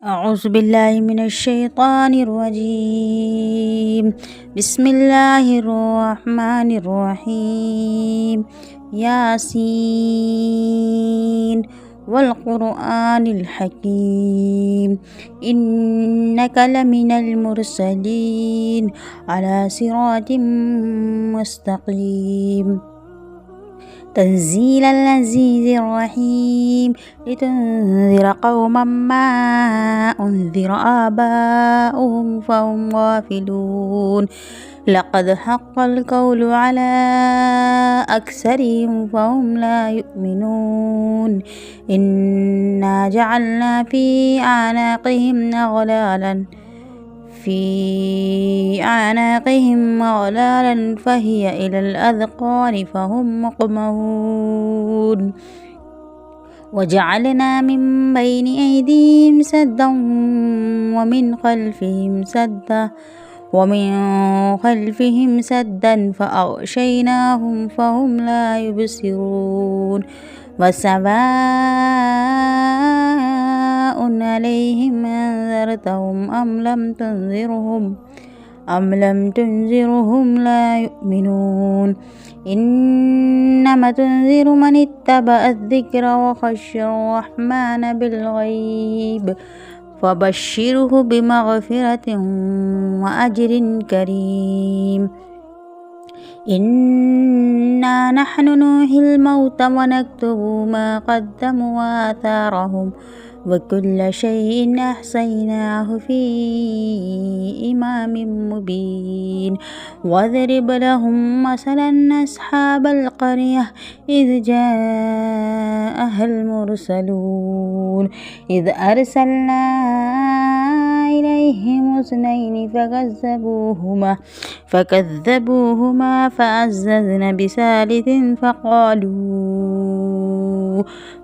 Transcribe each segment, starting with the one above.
أعوذ بالله من الشيطان الرجيم. بسم الله الرحمن الرحيم. ياسين والقرآن الحكيم إنك لمن المرسلين على صراط مستقيم. تنزيل العزيز الرحيم لتنذر قوما ما أنذر آباؤهم فهم غافلون. لقد حق القول على أكثرهم فهم لا يؤمنون. إنا جعلنا في أعناقهم أغلالا فهي إلى الأذقان فهم مقمحون. وجعلنا من بين أيديهم سدا ومن خلفهم سدا فأغشيناهم فهم لا يبصرون. وسواء عليهم أنذرتهم أم لم تنذرهم لا يؤمنون. إنما تنذر من اتبع الذكر وخشى الرحمن بالغيب فبشره بمغفرة وأجر كريم. إنا نحن نحيي الموتى ونكتب ما قدموا وآثارهم وكل شيء أحصيناه في إمام مبين. واضرب لهم مثلا أصحاب القرية إذ جاءها المرسلون إذ أرسلنا إليهم اثنين فكذبوهما فعززنا بثالث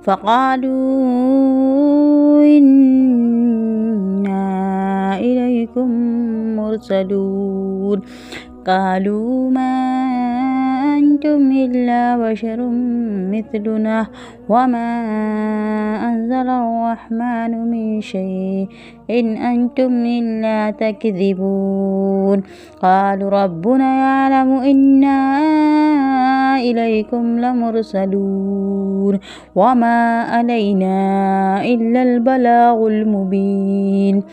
فقالوا إنا إليكم مرسلون. قالوا ما أنتم إلا بشر مثلنا وما أنزل الرحمن من شيء إن أنتم إلا تكذبون. قالوا ربنا يعلم إنا إليكم لمرسلون وما علينا إلا البلاغ المبين.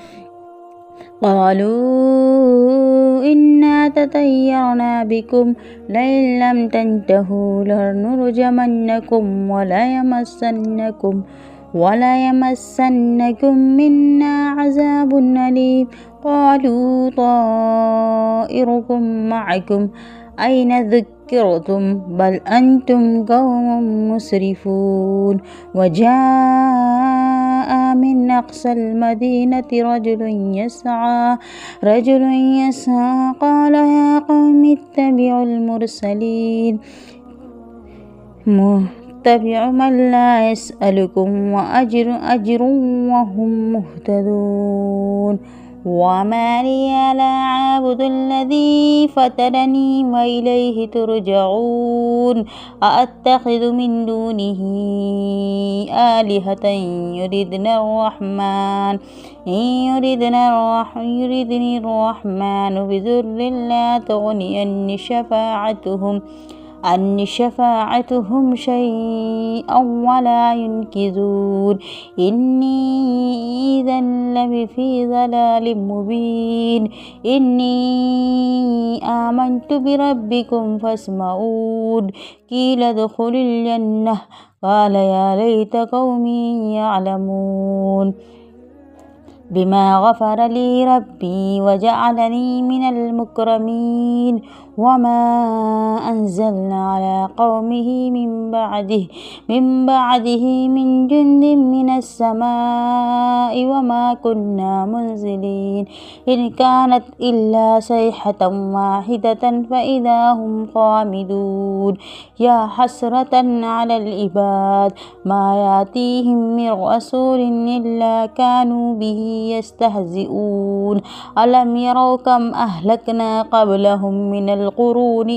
قالوا إنا تطيرنا بكم لئن لم تنتهوا لنرجمنكم وليمسنكم منا عذاب أليم. قالوا طائركم معكم أين ذكرتم بل أنتم قوم مسرفون. وجاء من أقصى المدينة رجل يسعى قال يا قوم اتبعوا المرسلين اتبعوا من لا يسألكم أجر وهم مهتدون. وما لي لا أعبد الذي فطرني وإليه ترجعون. أأتخذ من دونه آلهة يردني الرحمن بضر لا تغني عني شفاعتهم شيئا ولا ينقذون. إني إذا لفي ضلال مبين. إني آمنت بربكم فاسمعون. قيل ادخلوا الجنة قال يا ليت قومي يعلمون بما غفر لي ربي وجعلني من المكرمين. وما أنزلنا على قومه من بعده من جند من السماء وما كنا منزلين. إن كانت إلا صيحة واحدة فإذا هم خامدون. يا حسرة على العباد ما يأتيهم من رسول إلا كانوا به يستهزئون ألم يروا كم أهلكنا قبلهم من القرون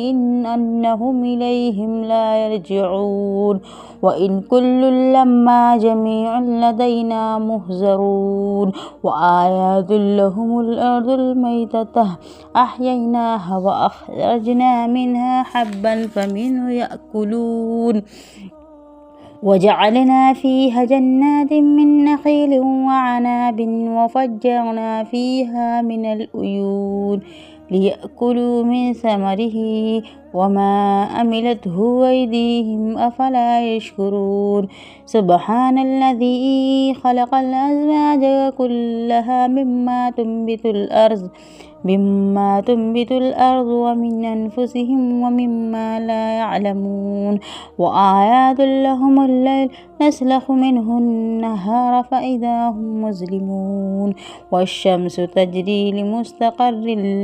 أنهم إليهم لا يرجعون وإن كل لما جميع لدينا مهزرون وآيات لهم الأرض الميتة أحييناها وأخرجنا منها حبا فمنه يأكلون وجعلنا فيها جنات من نخيل وعناب وفجرنا فيها من العيون ليأكلوا من ثمره وما أملته أيديهم أفلا يشكرون سبحان الذي خلق الأزواج كلها مما تنبت الأرض ومن أنفسهم ومما لا يعلمون وآيات لهم الليل نسلخ منه النهار فإذا هم مظلمون والشمس تجري لمستقر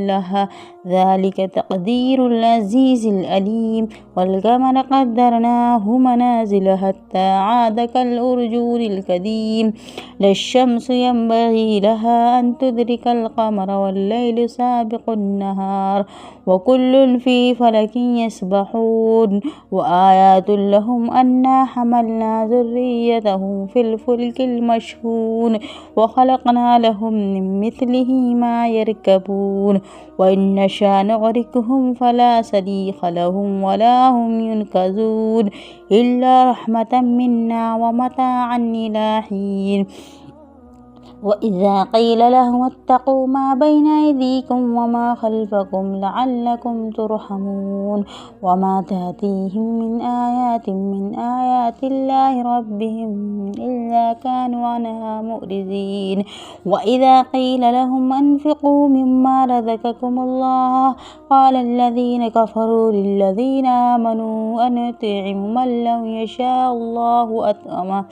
لها ذلك تقدير العزيز العليم والقمر قدرناه منازل حتى عاد كالأرجون القديم لا الشمس ينبغي لها أن تدرك القمر والليل سابق النهار وكل في فلك يسبحون وآيات لهم أنا حملنا ذريتهم في الفلك المشحون وخلقنا لهم من مثله ما يركبون وإن نشأ نغرقهم فلا صريخ لهم ولا هم ينقذون إلا رحمة منا ومتاعا إلى حين وإذا قيل لهم اتقوا ما بين أيديكم وما خلفكم لعلكم ترحمون وما تأتيهم من آيات الله ربهم إلا كانوا عنها مؤرزين وإذا قيل لهم أنفقوا مما رزقكم الله قال الذين كفروا للذين آمنوا أنطعم من لو يشاء الله أطعمه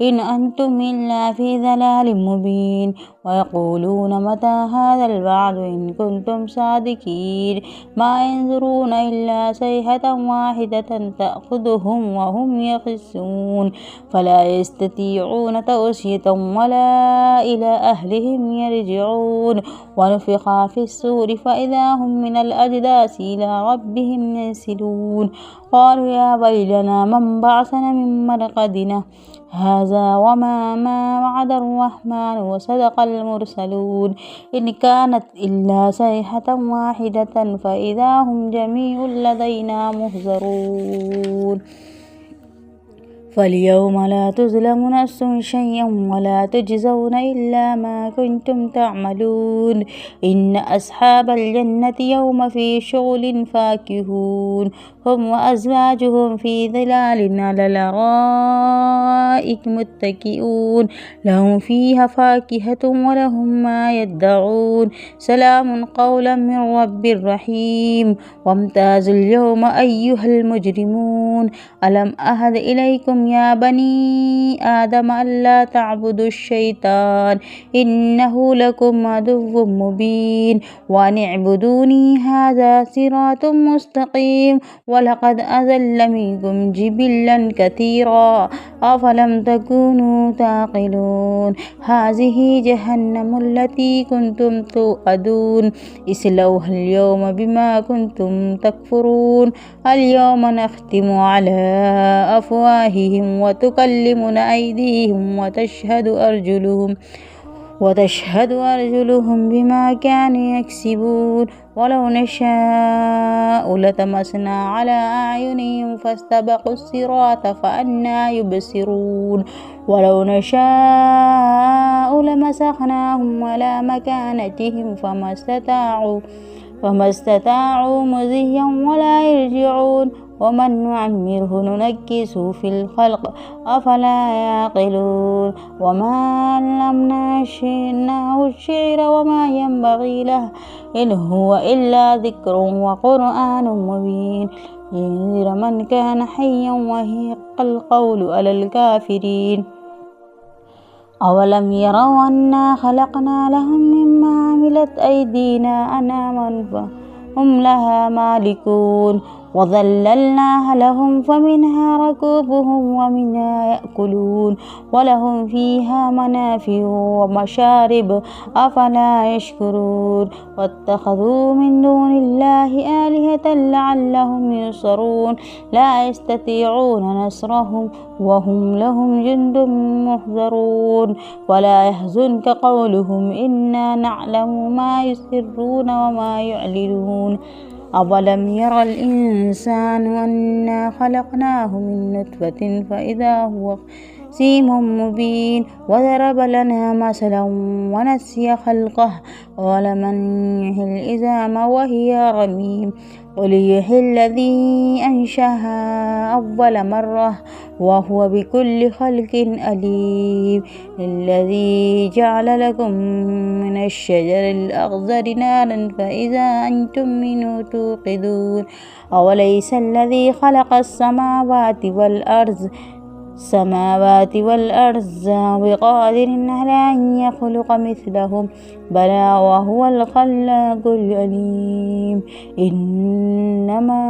إن أنتم إلا في ضلال مبين ويقولون متى هذا الوعد إن كنتم صادقين ما ينظرون إلا صيحة واحدة تأخذهم وهم يخصمون فلا يستطيعون توصية ولا إلى أهلهم يرجعون ونفخ في الصور فإذا هم من الأجداث إلى ربهم ينسلون قالوا يا ويلنا من بعثنا من مرقدنا هذا وما وعد الرحمن وصدق المرسلون إن كانت إلا صيحة واحدة فإذا هم جميع لدينا محضرون فاليوم لا تظلم نفس شيئا ولا تجزون إلا ما كنتم تعملون إن أصحاب الجنة يوم في شغل فاكهون هم وأزواجهم في ظلال على الأرائك متكئون لهم فيها فاكهة ولهم ما يدعون سلام قولا من رب رحيم وامتازوا اليوم أيها المجرمون ألم أهد إليكم يا بني آدم ألا تعبدوا الشيطان إنه لكم عدو مبين وأن اعبدوني هذا صراط مستقيم ولقد أضل منكم جبلا كثيرا أفلم تكونوا تعقلون هذه جهنم التي كنتم توعدون اصلوها اليوم بما كنتم تكفرون اليوم نختم على أفواههم وتكلمنا أيديهم وتشهد أرجلهم بما كانوا يكسبون ولو نشاء لطمسنا على أعينهم فاستبقوا الصراط فأنى يبصرون ولو نشاء لمسخناهم على مكانتهم فما استطاعوا مضيا ولا يرجعون ومن نعمره ننكسه في الخلق أفلا يعقلون وما علمناه الشعر وما ينبغي له إن هو إلا ذكر وقرآن مبين لينذر من كان حيا ويحق القول على الكافرين أولم يروا أنا خلقنا لهم مما عملت أيدينا أنعاما فهم لها مالكون وظللناها لهم فمنها ركوبهم ومنها يأكلون ولهم فيها منافع ومشارب أفلا يشكرون واتخذوا من دون الله آلهة لعلهم ينصرون لا يستطيعون نصرهم وهم لهم جند محضرون ولا يحزنك قولهم إنا نعلم ما يسرون وما يعلنون أولم ير الإنسان أنا خلقناه من نطفة فإذا هو خصيم مبين وضرب لنا مثلا ونسي خلقه قال من يحيي العظام وهي رميم قل يحيي الذي أنشأها أول مرة وهو بكل خلق أليم الذي جعل لكم من الشجر الأخضر نارا فإذا أنتم منه توقدون أوليس الذي خلق السماوات والأرض بقادر على أن يخلق مثلهم بلى وهو الخلاق العليم إنما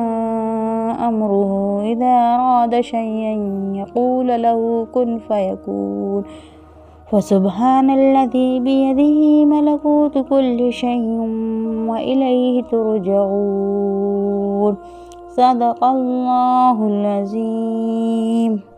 أمره إذا أراد شيئا يقول له كن فيكون فسبحان الذي بيده ملكوت كل شيء وإليه ترجعون صدق الله العظيم.